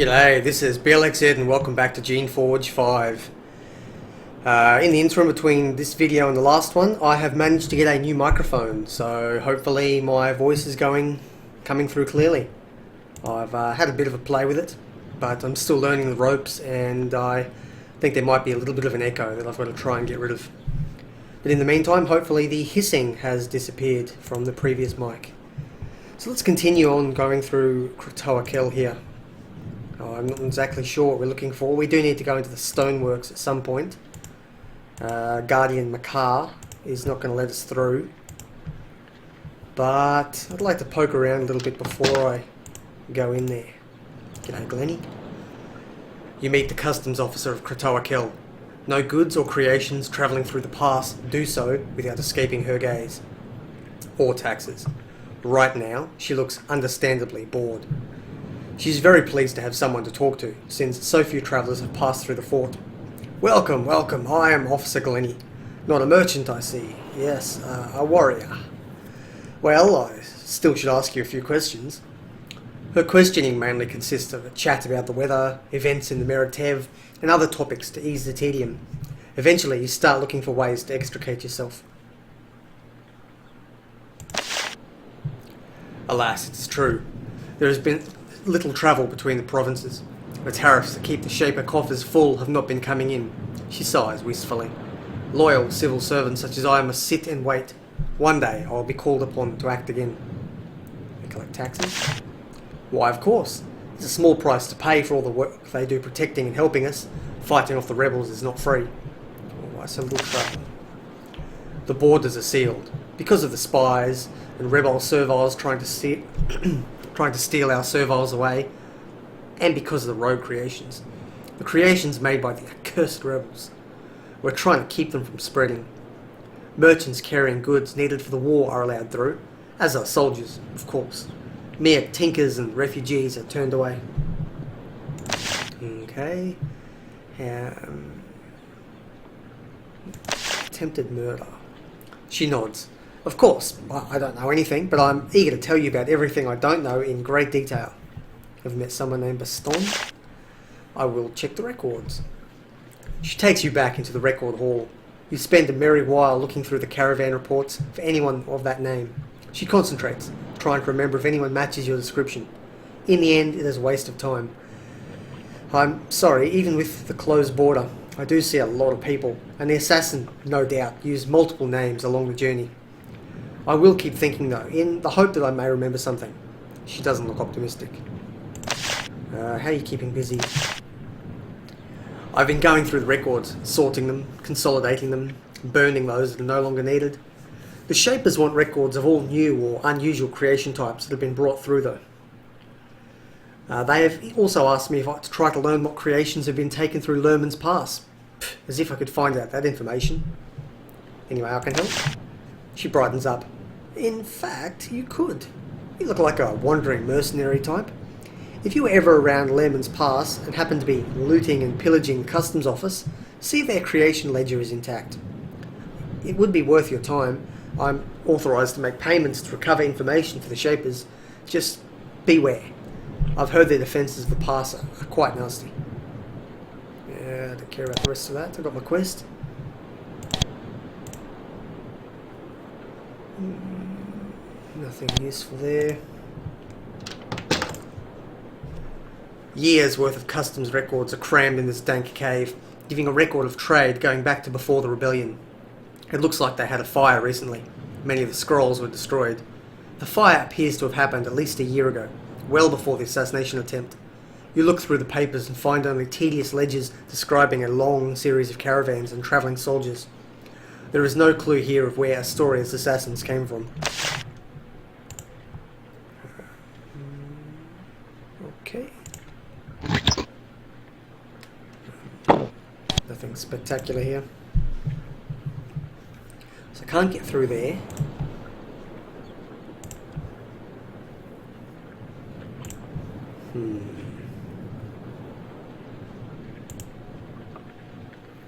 G'day, this is Blxz and welcome back to Geneforge 5. In the interim between this video and the last one, I have managed to get a new microphone, so hopefully my voice is coming through clearly. I've had a bit of a play with it, but I'm still learning the ropes and I think there might be a little bit of an echo that I've got to try and get rid of. But in the meantime, hopefully the hissing has disappeared from the previous mic. So let's continue on going through Stoneworks here. I'm not exactly sure what we're looking for. We do need to go into the Stoneworks at some point. Guardian Makar is not going to let us through. But I'd like to poke around a little bit before I go in there. G'day, Glennie. You meet the customs officer of Stoneworks. No goods or creations travelling through the pass do so without escaping her gaze. Or taxes. Right now, she looks understandably bored. She's very pleased to have someone to talk to, since so few travellers have passed through the fort. Welcome, welcome, I am Officer Glennie. Not a merchant, I see. Yes, a warrior. Well, I still should ask you a few questions. Her questioning mainly consists of a chat about the weather, events in the Meritev, and other topics to ease the tedium. Eventually, you start looking for ways to extricate yourself. Alas, it's true. There has been little travel between the provinces. The tariffs that keep the Shaper coffers full have not been coming in. She sighs wistfully. Loyal civil servants such as I must sit and wait. One day I will be called upon to act again. They collect taxes? Why, of course. It's a small price to pay for all the work they do protecting and helping us. Fighting off the rebels is not free. Why so little trouble? The borders are sealed because of the spies and rebel serviles trying to steal our serviles away, and because of the rogue creations. The creations made by the accursed rebels. We're trying to keep them from spreading. Merchants carrying goods needed for the war are allowed through, as are soldiers, of course. Mere tinkers and refugees are turned away. Okay. Attempted murder. She nods. Of course, I don't know anything, but I'm eager to tell you about everything I don't know in great detail. Have met someone named Baston? I will check the records. She takes you back into the record hall. You spend a merry while looking through the caravan reports for anyone of that name. She concentrates, trying to remember if anyone matches your description. In the end, it is a waste of time. I'm sorry, even with the closed border, I do see a lot of people, and the assassin, no doubt, used multiple names along the journey. I will keep thinking though, in the hope that I may remember something. She doesn't look optimistic. How are you keeping busy? I've been going through the records, sorting them, consolidating them, burning those that are no longer needed. The Shapers want records of all new or unusual creation types that have been brought through though. They have also asked me if I to try to learn what creations have been taken through Lerman's Pass. As if I could find out that information. Anyway, I can help. She brightens up. In fact, you could. You look like a wandering mercenary type. If you were ever around Lerman's Pass and happened to be looting and pillaging the customs office, see if their creation ledger is intact. It would be worth your time. I'm authorised to make payments to recover information for the Shapers. Just beware. I've heard their defences of the pass are quite nasty. Yeah, I don't care about the rest of that. I've got my quest. Nothing useful there. Years worth of customs records are crammed in this dank cave, giving a record of trade going back to before the rebellion. It looks like they had a fire recently. Many of the scrolls were destroyed. The fire appears to have happened at least a year ago, well before the assassination attempt. You look through the papers and find only tedious ledgers describing a long series of caravans and travelling soldiers. There is no clue here of where Astoria's assassins came from. Okay. Nothing spectacular here. So I can't get through there.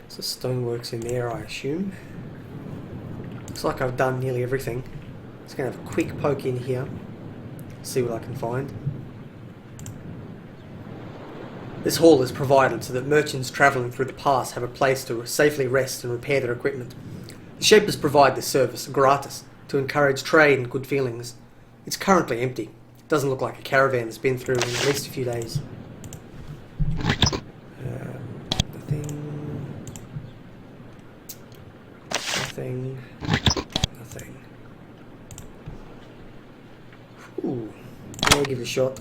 So Stoneworks in there, I assume. Looks like I've done nearly everything. Just going to have a quick poke in here. See what I can find. This hall is provided so that merchants travelling through the pass have a place to safely rest and repair their equipment. The Shapers provide this service gratis to encourage trade and good feelings. It's currently empty. It doesn't look like a caravan has been through in at least a few days. Nothing. Ooh, I'll give it a shot.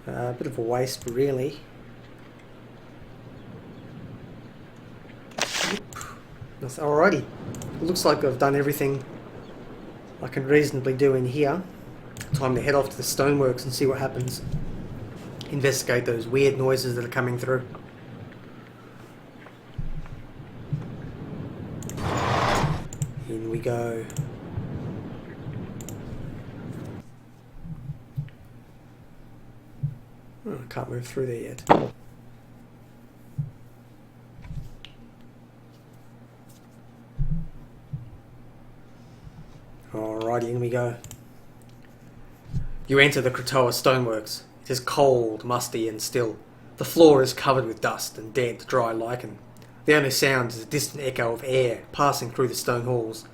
A bit of a waste, really. Alrighty. It looks like I've done everything I can reasonably do in here. Time to head off to the Stoneworks and see what happens. Investigate those weird noises that are coming through. In we go. Oh, I can't move through there yet. Alrighty, in we go. You enter the Kratoa Stoneworks. It is cold, musty and still. The floor is covered with dust and dead, dry lichen. The only sound is a distant echo of air passing through the stone halls.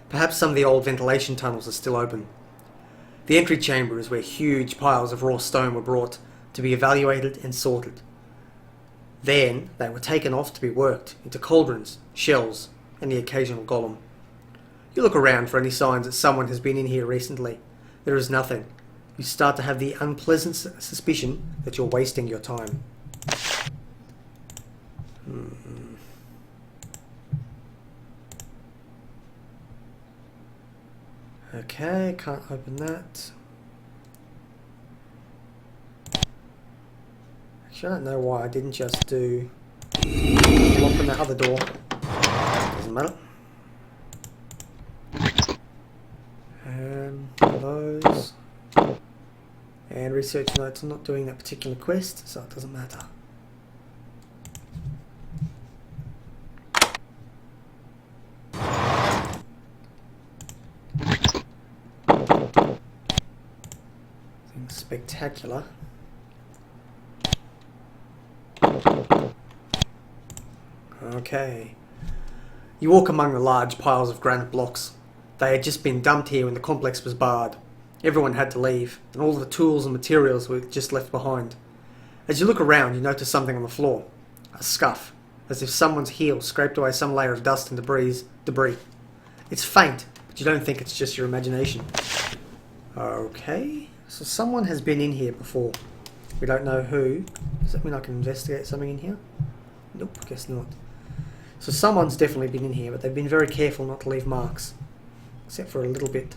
Perhaps some of the old ventilation tunnels are still open. The entry chamber is where huge piles of raw stone were brought to be evaluated and sorted. Then they were taken off to be worked into cauldrons, shells, and the occasional golem. You look around for any signs that someone has been in here recently. There is nothing. You start to have the unpleasant suspicion that you're wasting your time. Okay, can't open that. Actually, I don't know why I didn't just do open that other door. Doesn't matter. Those. And research notes, I'm not doing that particular quest, so it doesn't matter. Nothing spectacular. Okay. You walk among the large piles of granite blocks. They had just been dumped here when the complex was barred. Everyone had to leave, and all the tools and materials were just left behind. As you look around, you notice something on the floor. A scuff, as if someone's heel scraped away some layer of dust and debris. It's faint, but you don't think it's just your imagination. Okay, so someone has been in here before. We don't know who. Does that mean I can investigate something in here? Nope, guess not. So someone's definitely been in here, but they've been very careful not to leave marks. Except for a little bit.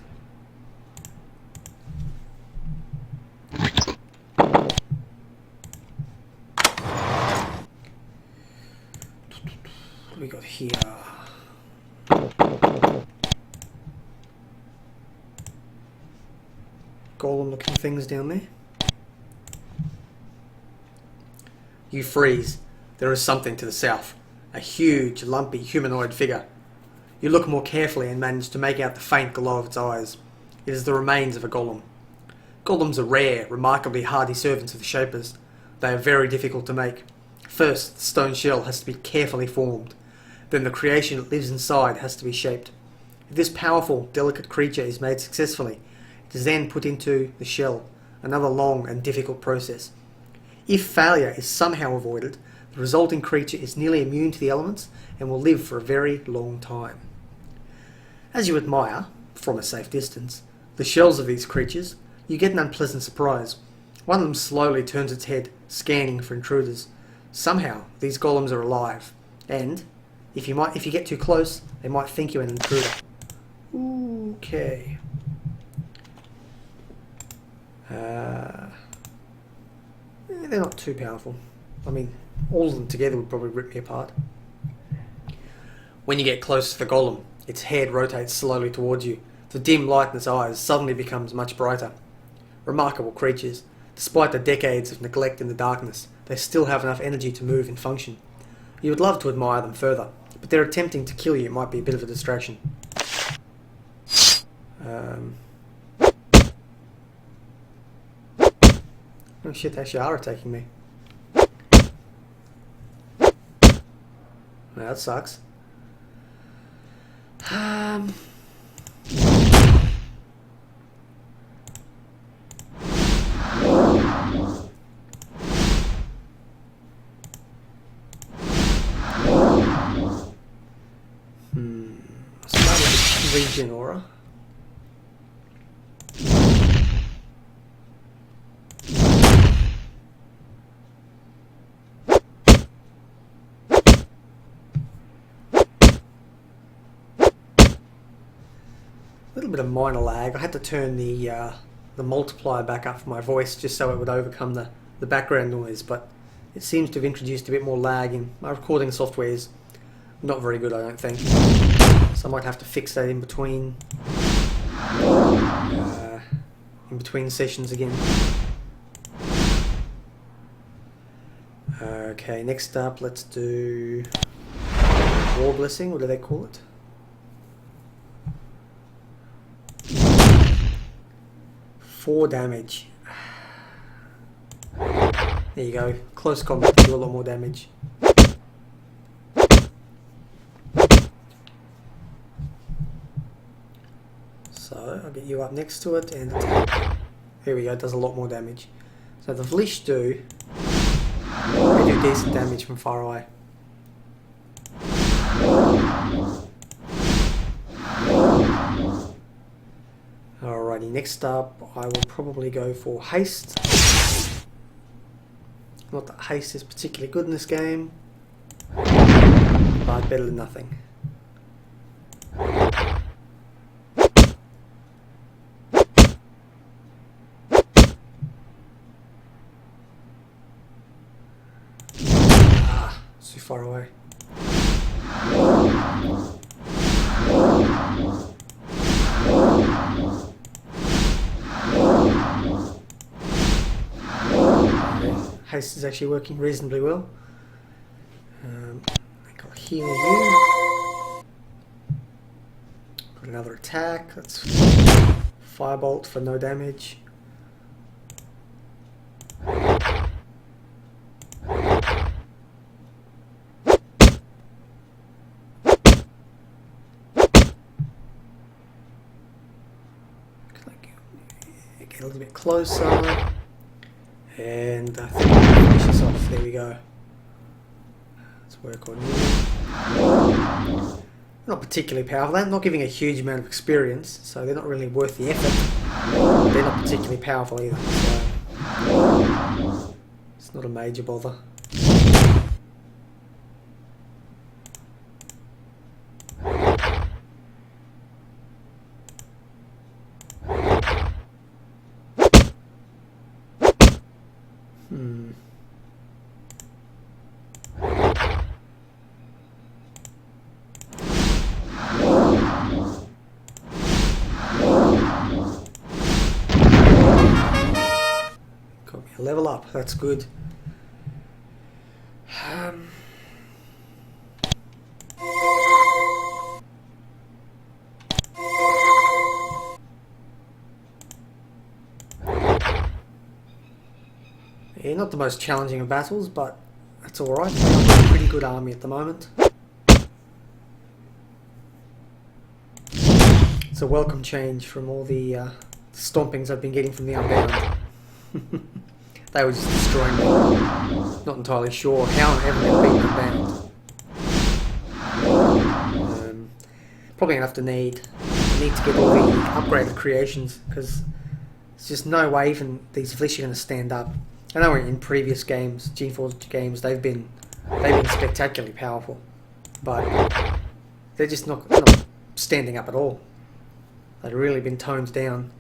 What do we got here? Golem looking things down there. You freeze. There is something to the south. A huge, lumpy humanoid figure. You look more carefully and manage to make out the faint glow of its eyes. It is the remains of a golem. Golems are rare, remarkably hardy servants of the Shapers. They are very difficult to make. First, the stone shell has to be carefully formed. Then the creation that lives inside has to be shaped. If this powerful, delicate creature is made successfully, it is then put into the shell, another long and difficult process. If failure is somehow avoided, the resulting creature is nearly immune to the elements and will live for a very long time. As you admire, from a safe distance, the shells of these creatures, you get an unpleasant surprise. One of them slowly turns its head, scanning for intruders. Somehow, these golems are alive, and if you get too close, they might think you're an intruder. Okay. They're not too powerful. I mean, all of them together would probably rip me apart. When you get close to the golem, its head rotates slowly towards you. The dim light in its eyes suddenly becomes much brighter. Remarkable creatures. Despite the decades of neglect in the darkness, they still have enough energy to move and function. You would love to admire them further, but their attempting to kill you might be a bit of a distraction. Oh shit, they actually are attacking me. Well, that sucks. Start with regen aura. A little bit of minor lag. I had to turn the multiplier back up for my voice just so it would overcome the background noise, but it seems to have introduced a bit more lag in my recording software. Is not very good, I don't think. So I might have to fix that in between sessions again. Okay, next up, let's do War Blessing. What do they call it? Four damage. There you go. Close combat to do a lot more damage. So I'll get you up next to it and attack. There we go. It does a lot more damage. So the Blxz do decent damage from far away. Alrighty, next up I will probably go for haste. Not that haste is particularly good in this game, but better than nothing. It's too far away. Haste is actually working reasonably well. I think I'll heal you. Got another attack. That's Firebolt for no damage. Get a little bit closer. And I think I'll finish this off. There we go. Let's work on you. Not particularly powerful. They're not giving a huge amount of experience, so they're not really worth the effort. But they're not particularly powerful either, so it's not a major bother. Got me a level up, that's good. Yeah, not the most challenging of battles, but that's alright. I've got a pretty good army at the moment. It's a welcome change from all the stompings I've been getting from the Unbound. They were just destroying me. Not entirely sure how I'm ever going to beat Unbound. Probably enough to need to get all the upgraded creations, because there's just no way even these Blxz are going to stand up. I know in previous games, Geneforge games, they've been spectacularly powerful, but they're just not standing up at all. They've really been toned down,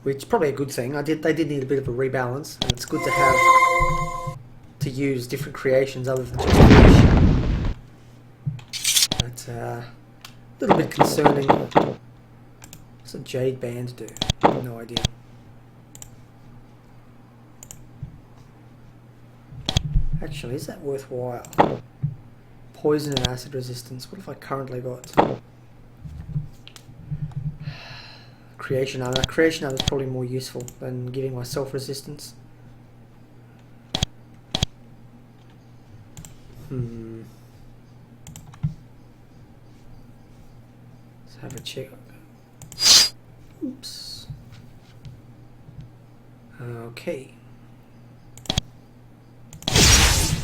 which is probably a good thing. They did need a bit of a rebalance, and it's good to have to use different creations other than just Blxz. But a little bit concerning. What's a Jade Band do? No idea. Actually, is that worthwhile? Poison and acid resistance. What have I currently got? Creation armor. Creation armor is probably more useful than giving myself resistance. Let's have a check. Oops. Okay.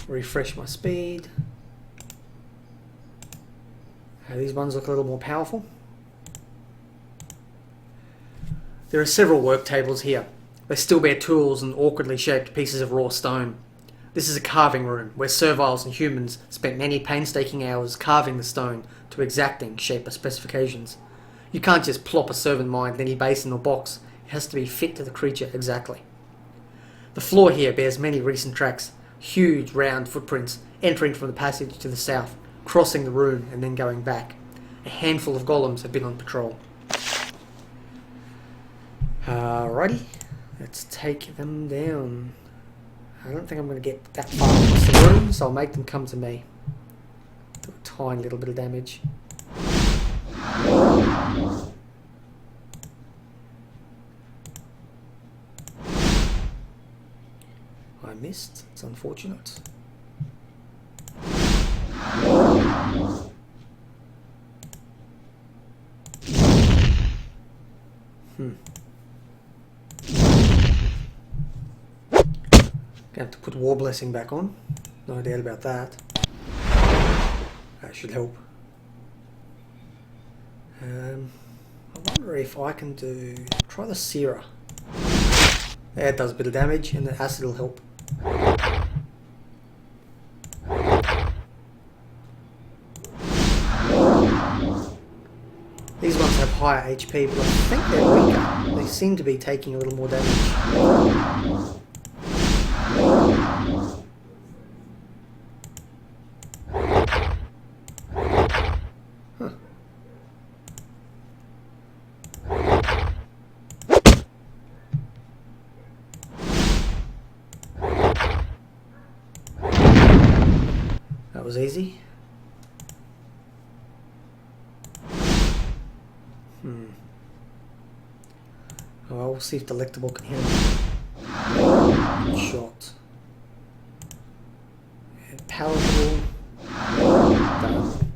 Refresh my speed. These ones look a little more powerful. There are several work tables here. They still bear tools and awkwardly shaped pieces of raw stone. This is a carving room where serviles and humans spent many painstaking hours carving the stone to exacting shape or specifications. You can't just plop a servant mind in any basin or box. It has to be fit to the creature exactly. The floor here bears many recent tracks, huge round footprints entering from the passage to the south, crossing the room and then going back. A handful of golems have been on patrol. Alrighty, let's take them down. I don't think I'm going to get that far across the room, so I'll make them come to me. Do a tiny little bit of damage. I missed. It's unfortunate. Gonna have to put War Blessing back on. No doubt about that. That should help. I wonder if I can try the Searer. Yeah, it does a bit of damage, and the acid will help. These ones have higher HP, but I think they're weaker. They seem to be taking a little more damage. That was easy. Oh, we'll see if Delectable can hit him. Good shot. And Palatable. Done.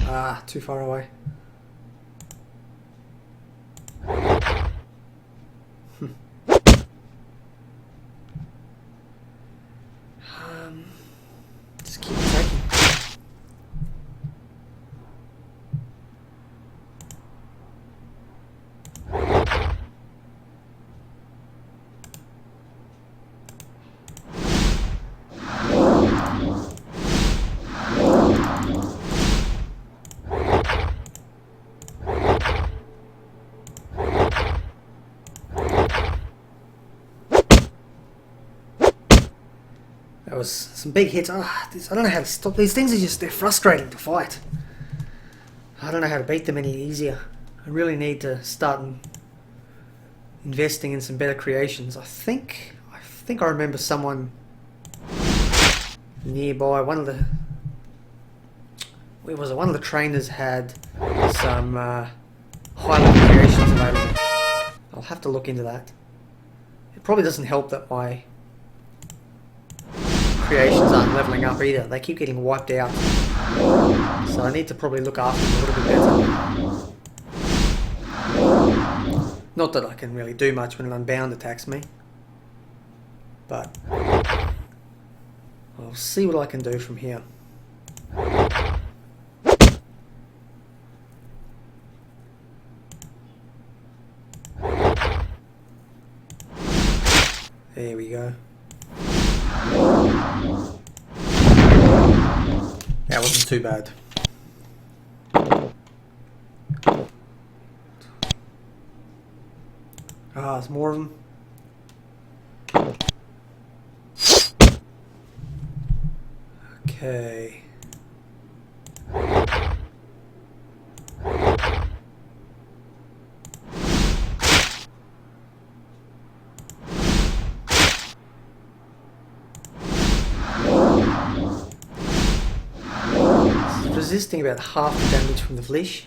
Ah, too far away. Just keep attacking. That was some big hits. I don't know how to stop. These things they're frustrating to fight. I don't know how to beat them any easier. I really need to start investing in some better creations. I think I remember someone nearby. One of the trainers had some high level creations available. I'll have to look into that. It probably doesn't help that my creations aren't leveling up either. They keep getting wiped out. So I need to probably look after them a little bit better. Not that I can really do much when an Unbound attacks me. But I'll see what I can do from here. There we go. That wasn't too bad. Ah, there's more of them. Okay. Resisting about half the damage from the Blxz.